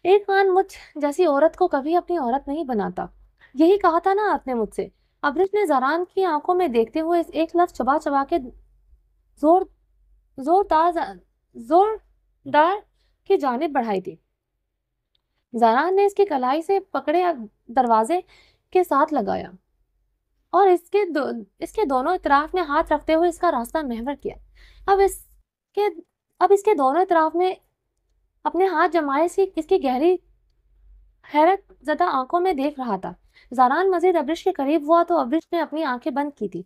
Speaker 1: ایک خان مجھ جیسی عورت کو کبھی اپنی عورت نہیں بناتا، یہی کہا تھا نا آپ نے مجھ سے؟ ابرش نے زران کی آنکھوں میں دیکھتے ہوئے ایک لفظ چبا چبا کے زور دار کی جانب بڑھائی تھی۔ زران نے اس کی کلائی سے پکڑے دروازے کے ساتھ لگایا اور اس کے دونوں اطراف میں ہاتھ رکھتے ہوئے اس کا راستہ محور کیا۔ اب اس کے دونوں اطراف میں اپنے ہاتھ جمائے اس کی گہری حیرت زدہ آنکھوں میں دیکھ رہا تھا۔ زران مزید ابرش کے قریب ہوا تو ابرش نے اپنی آنکھیں بند کی تھی۔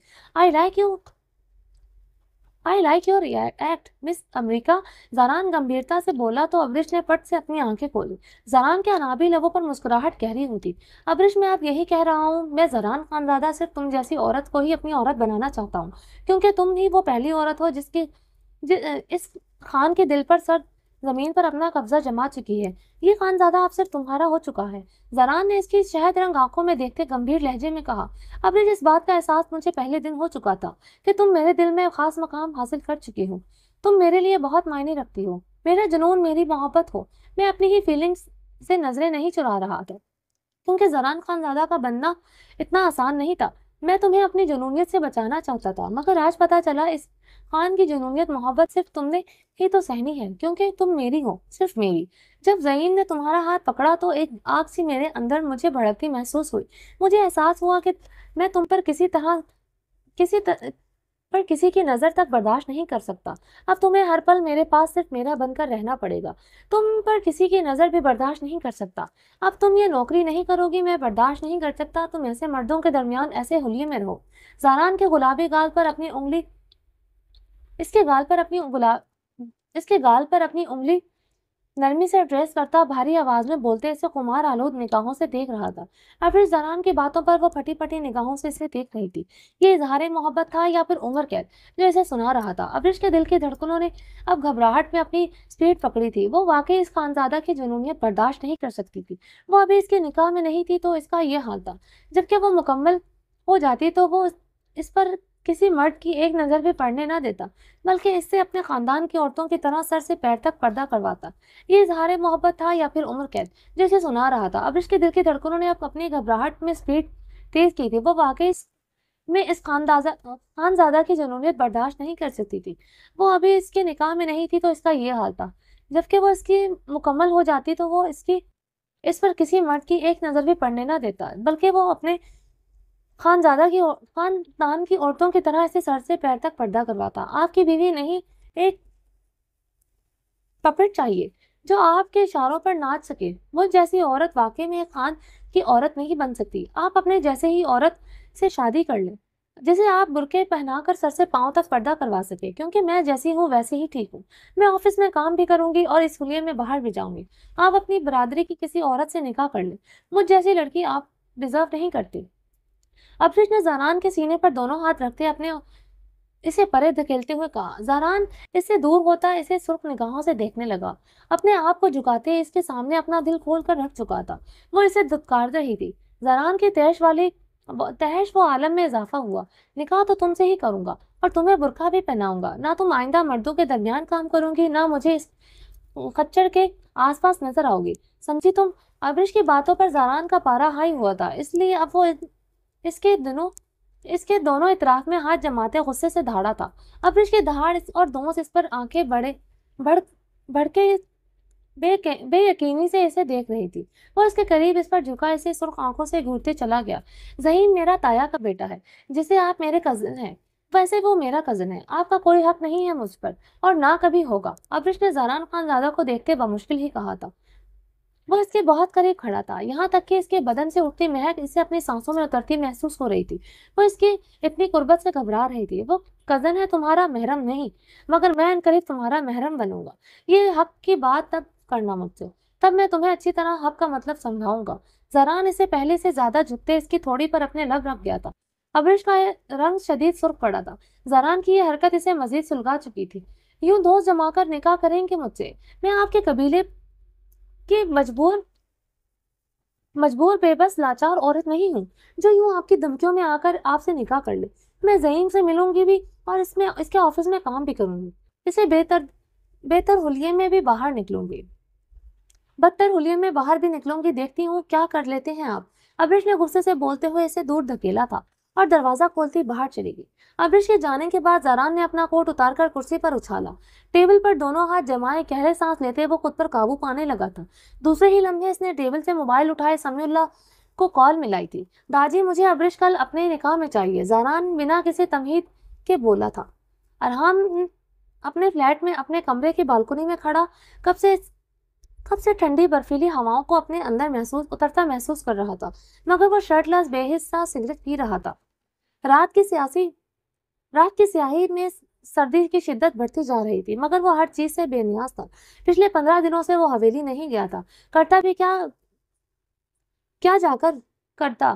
Speaker 1: I like your act, مس امریکہ، زران گمبھیرتا سے بولا تو ابرش نے پٹ سے اپنی آنکھیں کھولی۔ زران کے انابی لبوں پر مسکراہٹ گہری ہوتی۔ ابرش میں اب یہی کہہ رہا ہوں، میں زران خانزادہ صرف تم جیسی عورت کو ہی اپنی عورت بنانا چاہتا ہوں، کیونکہ تم ہی وہ پہلی عورت ہو جس کی اس خان کے دل پر سر زمین پر اپنا قبضہ جما چکی ہے۔ یہ خانزادہ اب صرف تمہارا ہو چکا ہے۔ زران نے اس کی شہد رنگ آنکھوں میں دیکھتے گمبھیر لہجے میں کہا، ابرش اس بات کا احساس مجھے پہلے دن ہو چکا تھا کہ تم میرے دل میں خاص مقام حاصل کر چکی ہو۔ تم میرے لیے بہت معنی رکھتی ہو، میرا جنون، میری محبت ہو۔ میں اپنی ہی فیلنگز سے نظریں نہیں چرا رہا تھا، کیونکہ زران خانزادہ کا بننا اتنا آسان نہیں تھا۔ میں تمہیں اپنی جنونیت سے بچانا چاہتا تھا، مگر آج پتا چلا اس خان کی جنونیت محبت صرف تم نے ہی تو سہنی ہے، کیونکہ تم میری ہو، صرف میری۔ جب زعیم نے تمہارا ہاتھ پکڑا تو ایک آگ سی میرے اندر مجھے بھڑکتی محسوس ہوئی۔ مجھے احساس ہوا کہ میں تم پر کسی کی نظر تک برداشت نہیں کر سکتا۔ اب تمہیں ہر پل میرے پاس صرف میرا بن کر رہنا پڑے گا۔ تم پر کسی کی نظر بھی برداشت نہیں کر سکتا۔ اب تم یہ نوکری نہیں کرو گی، میں برداشت نہیں کر سکتا تم ایسے مردوں کے درمیان ایسے حلیے میں رہو۔ زران کے گلابی گال پر اپنی انگلی نرمی سے ٹریس کرتا بھاری آواز میں بولتے اسے خمار آلود نگاہوں سے دیکھ رہا تھا۔ ابرش زران کی باتوں پر وہ پھٹی پھٹی نگاہوں سے اسے دیکھ رہی تھی۔ یہ اظہار محبت تھا یا پھر عمر قید جو اسے سنا رہا تھا؟ ابرش کے دل کی دھڑکنوں نے اب گھبراہٹ میں اپنی سپیڈ پکڑی تھی۔ وہ واقعی اس خانزادہ کی جنونیت برداشت نہیں کر سکتی تھی۔ وہ ابھی اس کے نکاح میں نہیں تھی تو اس کا یہ حال تھا۔ جبکہ وہ مکمل ہو جاتی تو وہ اس پر کسی مرد کی ایک نظر بھی پڑنے نہ دیتا، بلکہ اس سے اپنے خاندان کی عورتوں کی طرح سر سے پیر تک پردہ کرواتا۔ یہ اظہار محبت تھا یا پھر عمر قید جو اسے سنا رہا تھا؟ ابرش کے دل کی دھڑکنوں نے اب اپنی گھبراہٹ میں سپیڈ تیز کی تھی۔ وہ واقعی اس خانزادہ کی جنونیت برداشت نہیں کر سکتی تھی۔ وہ ابھی اس کے نکاح میں نہیں تھی تو اس کا یہ حال تھا۔ جبکہ وہ اس کی مکمل ہو جاتی تو وہ اس پر کسی مرد کی ایک نظر بھی پڑنے نہ دیتا، بلکہ وہ اپنے خاندان کی عورتوں کی طرح اسے سر سے پیر تک پردہ کرواتا۔ آپ کی بیوی نہیں، ایک پپٹ چاہیے جو آپ کے اشاروں پر ناچ سکے۔ مجھ جیسی عورت واقعی میں ایک خان کی عورت نہیں بن سکتی۔ آپ اپنے جیسے ہی عورت سے شادی کر لیں جسے آپ برقعے پہنا کر سر سے پاؤں تک پردہ کروا سکے، کیونکہ میں جیسی ہوں ویسے ہی ٹھیک ہوں۔ میں آفس میں کام بھی کروں گی اور اس حلیے میں باہر بھی جاؤں گی۔ آپ اپنی برادری کی کسی عورت سے نکاح کر لیں، مجھ جیسی لڑکی آپ ڈیزرو نہیں کرتی۔ ابرش نے زران کے سینے پر دونوں ہاتھ رکھتے اسے پرے دھکیلتے ہوئے کہا۔ زران اس سے دور ہوتا اسے سرخ نگاہوں سے دیکھنے لگا، اپنے آپ کو جھکاتے اس کے سامنے اپنا دل کھول کر رکھ چکا تھا۔ وہ اسے دھتکار رہی تھی۔ زران کی تحش و عالم میں اضافہ ہوا۔ نکاح تو تم سے ہی کروں گا اور تمہیں برقع بھی پہناؤں گا۔ نہ تم آئندہ مردوں کے درمیان کام کروں گی، نہ مجھے اس خچر کے آس پاس نظر آؤ گی، سمجھی تم؟ ابرش کی باتوں پر زران کا پارا ہائی ہوا تھا، اس لیے اب وہ اس کے دونوں اطراف میں ہاتھ جماتے غصے سے دھاڑا تھا۔ ابرش کی دہاڑ اور دونس اس پر آنکھیں बे यकीनी से इसे देख रही थी। वो इसके करीब इस पर झुका इसे सुर्ख आंखों से घूरते चला गया। ज़हीम मेरा ताया का बेटा है, जिसे आप मेरे कज़न हैं। वैसे वो मेरा कज़न है, आपका कोई हक नहीं है मुझ पर, और ना कभी होगा। अब्रिश ने ज़ारान खानज़ादा को देखते बमुश्किल ही कहा था। वो इसके बहुत करीब खड़ा था, यहाँ तक कि इसके बदन से उठती महक इसे अपनी सांसों में उतरती महसूस हो रही थी। वो इसकी इतनी कुर्बत से घबरा रही थी। वो कज़न है, तुम्हारा महरम नहीं, मगर मैं इनकरीब तुम्हारा महरम बनूंगा। ये हक की बात तब करना मुझसे, तब मैं तुम्हें अच्छी तरह हक का मतलब समझाऊंगा। जरान इसे पहले से ज्यादा झुकते इसकी थोड़ी पर अपने लब रख गया था। अब्रिश का रंग शदीद सुर्ख पड़ा था। जरान की यह हरकत इसे मजीद सुलगा चुकी थी। यूं दोस्त जमाकर निकाह करेंगे मुझसे? मैं आपके कबीले की मजबूर बेबस लाचार औरत नहीं हूँ, जो यूं आपकी धमकियों में आकर आपसे निकाह कर ले। मैं ज़हीम से मिलूंगी भी, और इसमें इसके ऑफिस में काम भी करूंगी। इसे बेहतर बेहतर हुलिये में भी बाहर निकलूंगी, बदतर हुलिये में बाहर भी निकलूंगी। देखती हूँ क्या कर लेते हैं आप। अब्रिश ने गुस्से से बोलते हुए इसे दूर धकेला था और दरवाजा खोलती बाहर चली गई। अब्रिश के जाने के बाद जरान ने अपना कोट उतारकर कुर्सी पर उछाला। टेबल पर दोनों हाथ जमाए गहरे सांस लेते वो खुद पर काबू पाने लगा था। दूसरे ही लम्हे इसने टेबल से मोबाइल उठाए समीउल्लाह को कॉल मिलाई थी। दादी, मुझे अब्रिश कल अपने निकाह में चाहिए, जरान बिना किसी तमहीद के बोला था। अरहाम अपने फ्लैट में अपने कमरे की बालकनी में खड़ा कब से कब से ठंडी बर्फीली हवाओं को अपने अंदर महसूस कर रहा था, मगर वो शर्टलेस बेहिस्सा सिगरेट पी रहा था। रात की सियासी रात की स्याही में सर्दी की शिद्दत बढ़ती जा रही थी, मगर वो हर चीज से बेनियाज था। पिछले 15 दिनों से वो हवेली नहीं गया था। करता भी क्या क्या जाकर करता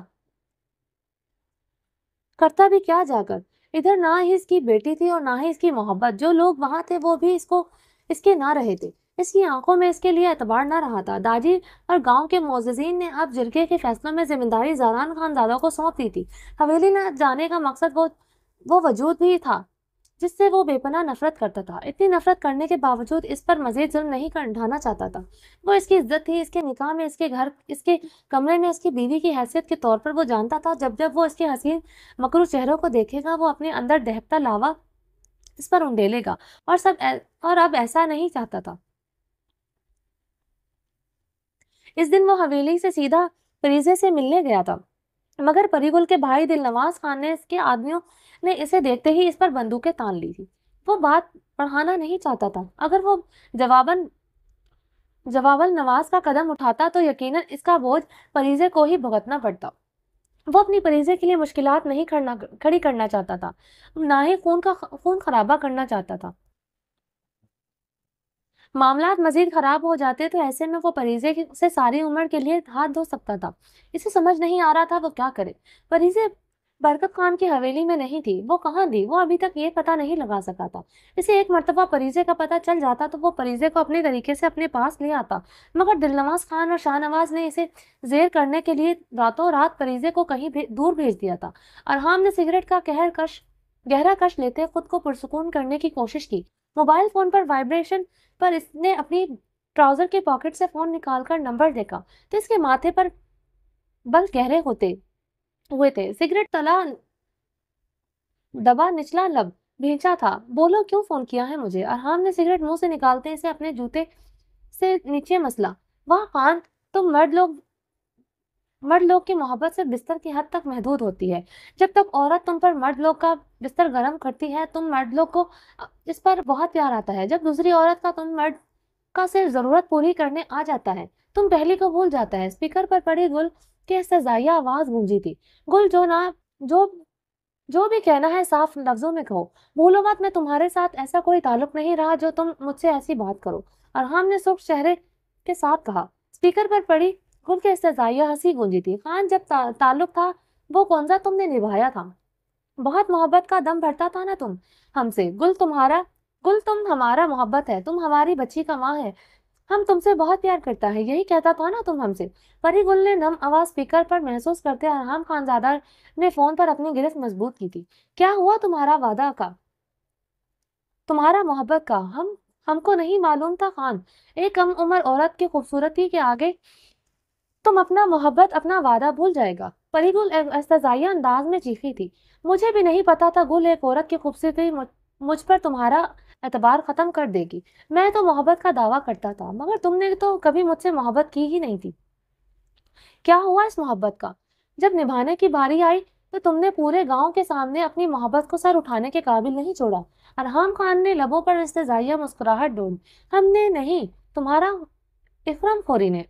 Speaker 1: करता भी क्या जाकर। इधर ना ही इसकी बेटी थी और ना ही इसकी मोहब्बत। जो लोग वहां थे वो भी इसके ना रहे थे। इसकी आंखों में इसके लिए एतबार न रहा था। दादी और गांव के मोअज़्ज़िज़ीन ने अब जिरगे के फैसलों में जिम्मेदारी ज़ारान खानज़ादा को सौंप दी थी। हवेली न जाने का मकसद वो वजूद भी था जिससे वो बेपनाह नफरत करता था। इतनी नफरत करने के बावजूद इस पर मजीद जुल्म नहीं कर ढाना चाहता था। वो इसकी इज्जत थी, इसके निकाह में, इसके घर, इसके कमरे में इसकी बीवी की हैसियत के तौर पर। वो जानता था जब जब वो इसके हसीन मकरू चेहरों को देखेगा, वो अपने अंदर दहकता लावा इस पर उंडेलेगा, और अब ऐसा नहीं चाहता था। इस दिन वो हवेली से सीधा फरीजे से मिलने गया था, मगर परिगुल के भाई दिलनवाज खान ने इसके आदमियों ने इसे देखते ही इस पर बंदूकें तान ली थी। वो बात बढ़ाना नहीं चाहता था। अगर वो जवाबन जवाबल नवाज का कदम उठाता तो यकीनन इसका बोझ फरीजे को ही भुगतना पड़ता। वो अपनी फरीजे के लिए मुश्किलात नहीं खड़ी करना चाहता था, ना ही खून खराबा करना चाहता था। मामलात मजीद खराब हो जाते तो ऐसे में वो से सारी उम्र के लिए हाथ धो सकता था। इसे समझ नहीं आ रहा था वो क्या करे। फरीजे बरकत खान की हवेली में नहीं थी। वो कहाँ थी, वो अभी तक ये पता नहीं लगा सका था। इसे एक मर्तबा फरीजे का पता चल जाता तो वो फरीजे को अपने तरीके से अपने पास ले आता, मगर दिलनवाज खान और शाहनवाज ने इसे जेर करने के लिए रातों रात फरीजे को कहीं दूर भेज दिया था। अरहाम ने सिगरेट का गहरा कश लेते खुद को पुरसुकून करने की कोशिश की। मोबाइल फोन पर वाइब्रेशन पर इसने अपनी ट्राउजर के पॉकेट से फोन निकालकर नंबर देखा तो इसके माथे पर बल गहरे होते हुए थे। सिगरेट तला दबा निचला लब भींचा था। बोलो, क्यों फोन किया है मुझे? अरहाम ने सिगरेट मुंह से निकालते इसे अपने जूते से नीचे मसला। वाह खान, तुम मर्द लोग की मोहब्बत से बिस्तर की हद तक महदूद होती है। जब तक औरत तुम पर मर्द लोग का बिस्तर गर्म करती है, तुम मर्द लोग को इस पर बहुत प्यार आता है। जब दूसरी औरत का तुम मर्द का सिर्फ जरूरत पूरी करने आ जाता है, तुम पहली को भूल जाता है। स्पीकर पर पड़ी गुल के सजाइया आवाज गूंजी थी। गुल, जो जो भी कहना है साफ लफ्जों में कहो। भूलो मत, मैं तुम्हारे साथ ऐसा कोई ताल्लुक नहीं रहा जो तुम मुझसे ऐसी बात करो। अरहाम ने सुर्ख चेहरे के साथ कहा। स्पीकर पर पड़ी गुल के इस्तेज़ाइया हंसी गूंजी थी। खान, जब ताल्लुक था वो कौन सा तुमने निभाया था? बहुत मोहब्बत का दम भरता था ना तुम हमसे। गुल तुम हमारा मोहब्बत है, तुम हमारी बच्ची का माँ है। हम तुमसे बहुत प्यार करता है, यही कहता था ना तुम हमसे। परी गुल ने नम आवाज स्पीकर पर महसूस करते अरहाम खानजादा ने फोन पर अपनी गिरफ्त मजबूत की थी। क्या हुआ तुम्हारा वादा का, तुम्हारा मोहब्बत का? हमको नहीं मालूम था खान। एक कम उम्र औरत की खूबसूरती के आगे तुम अपना मोहब्बत, अपना वादा भूल जाएगा। परी गुल एस्तज़ाइया अंदाज में चीखी थी। मुझे भी नहीं पता था गुल, एक औरत की खूबसूरती मुझ पर तुम्हारा एतबार खत्म कर देगी। मैं तो मोहब्बत का दावा करता था, मगर तुमने तो कभी मुझसे मोहब्बत की ही नहीं थी। क्या हुआ इस मोहब्बत का? जब निभाने की बारी आई तो तुमने पूरे गांव के सामने अपनी मोहब्बत को सर उठाने के काबिल नहीं छोड़ा। अरहम खान ने लबों पर इस्तेजाइया मुस्कुराहट ढूंढ। हमने नहीं, तुम्हारा इकरम खोरी ने,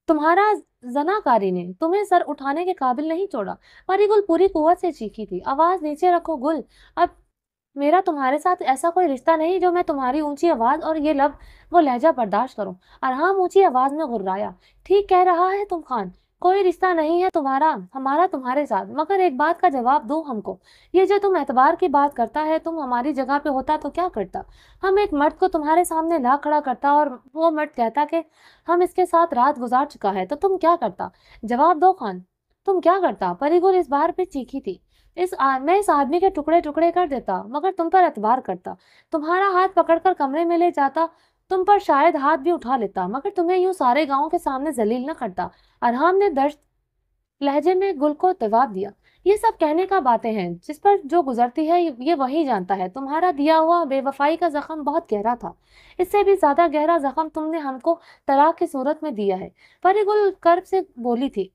Speaker 1: तुम्हारा जनाकारी ने तुम्हें सर उठाने के काबिल नहीं छोड़ा। परिगुल पूरी कुव्वत से चीखी थी। आवाज नीचे रखो गुल। अब मेरा तुम्हारे साथ ऐसा कोई रिश्ता नहीं जो मैं तुम्हारी ऊंची आवाज और ये लब वो लहजा बर्दाश्त करूं। अरहम ऊंची आवाज में गुर्राया। ठीक कह रहा है तुम खान, कोई रिश्ता नहीं है तुम्हारा हमारा तुम्हारे साथ, मगर एक बात का जवाब दो हमको। ये जो तुम एतबार की बात करता है, तुम हमारी जगह पे होता तो क्या करता? हम एक मर्द को तुम्हारे सामने ला खड़ा करता और वो मर्द कहता कि हम इसके साथ रात गुजार चुका है, तो तुम क्या करता? जवाब दो खान, तुम क्या करता? परिगुल इस बार पे चीखी थी। मैं इस आदमी के टुकड़े टुकड़े कर देता, मगर तुम पर एतबार करता, तुम्हारा हाथ पकड़कर कमरे में ले जाता, तुम पर शायद हाथ भी उठा लेता, मगर तुम्हें यूं सारे गांव के सामने जलील न करता। अरहम ने दर्द लहजे में गुल को जवाब दिया। ये सब कहने का बातें हैं, जिस पर जो गुजरती है ये वही जानता है। तुम्हारा दिया हुआ बेवफाई का जख्म बहुत गहरा था। इससे भी ज्यादा गहरा जख्म तुमने हमको तलाक की सूरत में दिया है। परी गुल कर्ब से बोली थी।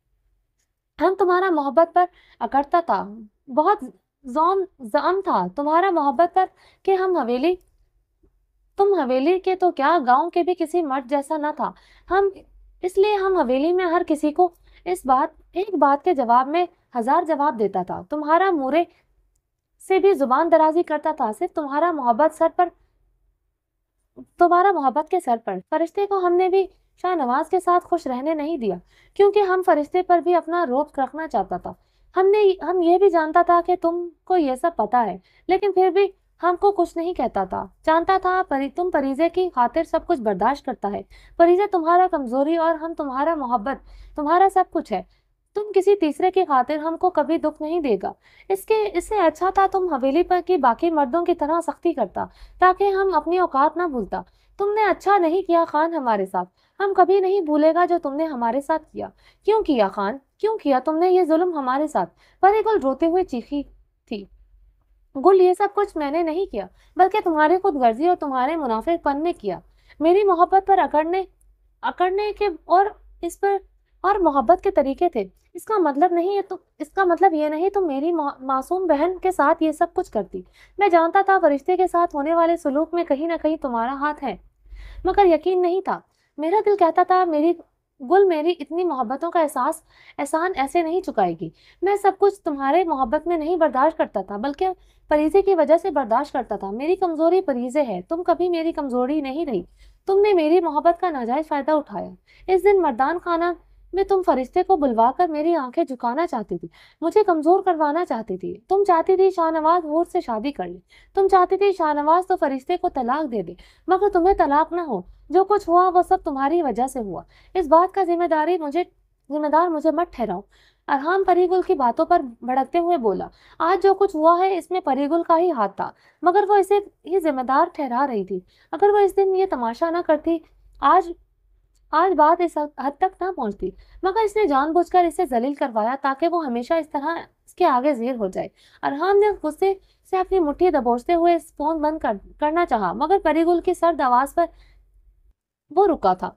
Speaker 1: हम तुम्हारा मोहब्बत पर अकड़ता था, बहुत जोम जम था तुम्हारा मोहब्बत पर कि तुम हवेली के तो क्या गांव के भी किसी मर्द जैसा न था। हम इसलिए हम हवेली में हर किसी को एक बात के जवाब में हजार जवाब देता था। तुम्हारा मूरे से भी जुबान दराजी करता था, सिर्फ तुम्हारा मोहब्बत के सर पर। फरिश्ते को हमने भी शाहनवाज के साथ खुश रहने नहीं दिया, क्योंकि हम फरिश्ते पर भी अपना रोब रखना चाहता था। हम ये भी जानता था कि तुमको ये सब पता है, लेकिन फिर भी हमको कुछ नहीं कहता था। जानता था तुम फरीजे की खातिर सब कुछ बर्दाश्त करता है। फरीजा तुम्हारा कमजोरी और हम तुम्हारा मोहब्बत, तुम्हारा सब कुछ है। तुम किसी तीसरे की खातिर हमको कभी दुख नहीं देगा। इससे अच्छा था तुम हवेली पर की बाकी मर्दों की तरह सख्ती करता, ताकि हम अपनी औकात ना भूलता। तुमने अच्छा नहीं किया खान हमारे साथ, हम कभी नहीं भूलेगा जो तुमने हमारे साथ किया। क्यों किया खान, क्यों किया तुमने ये जुल्म हमारे साथ? पर गुल रोते हुए चीखी थी। गुल, ये सब कुछ मैंने नहीं किया, बल्कि तुम्हारी खुदगर्जी और तुम्हारे मुनाफिकपन ने किया। मेरी मोहब्बत पर अकड़ने अकड़ने के और इस पर और मोहब्बत के तरीके थे। इसका मतलब ये नहीं तुम मेरी मासूम बहन के साथ ये सब कुछ करती। मैं जानता था फरिश्ते के साथ होने वाले सलूक में कहीं ना कहीं तुम्हारा हाथ है, मगर यकीन नहीं था। मेरा दिल कहता था मेरी इतनी मोहब्बतों का एहसान ऐसे नहीं चुकाएगी। मैं सब कुछ तुम्हारे मोहब्बत में नहीं बर्दाश्त करता था, बल्कि फरीजे की वजह से बर्दाश्त करता था। मेरी कमजोरी फरीजे है, तुम कभी मेरी कमजोरी नहीं रही। तुमने मेरी मोहब्बत का नाजायज फायदा उठाया। इस दिन मर्दान खाना में तुम फरिश्ते को बुलवाकर मेरी आंखें झुकाना चाहती थी, मुझे कमजोर करवाना चाहती थी। तुम चाहती थी शाहनवाज हूर से शादी कर ले, तुम चाहती थी शाहनवाज तो फरिश्ते को तलाक दे दे, मगर तुम्हें तलाक ना हो। जो कुछ हुआ वो सब तुम्हारी वजह से हुआ। इस बात का जिम्मेदार मुझे मत ठहराओ। अरहम परीगुल की बातों पर भड़कते हुए बोला। आज जो कुछ हुआ है इसमें परीगुल का ही हाथ था, मगर वो इसे ही जिम्मेदार ठहरा रही थी। अगर वो इस दिन ये तमाशा ना करती, आज आज बात इस हद तक ना पहुंचती, मगर इसने जानबूझकर इसे जलील करवाया ताकि वो हमेशा इस तरह इसके आगे ज़ेर हो जाए। अरहम ने गुस्से से अपनी मुट्ठी दबोचते हुए फोन बंद करना चाहा, मगर परीगुल की सर्द आवाज पर वो रुका था।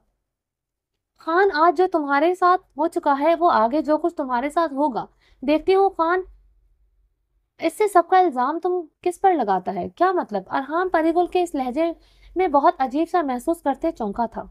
Speaker 1: खान, आज जो तुम्हारे साथ हो चुका है वो आगे जो कुछ तुम्हारे साथ होगा। देखती हूँ खान, इससे सबका इल्जाम तुम किस पर लगाता है? क्या मतलब? अरहम परीगुल के इस लहजे में बहुत अजीब सा महसूस करते चौंका था।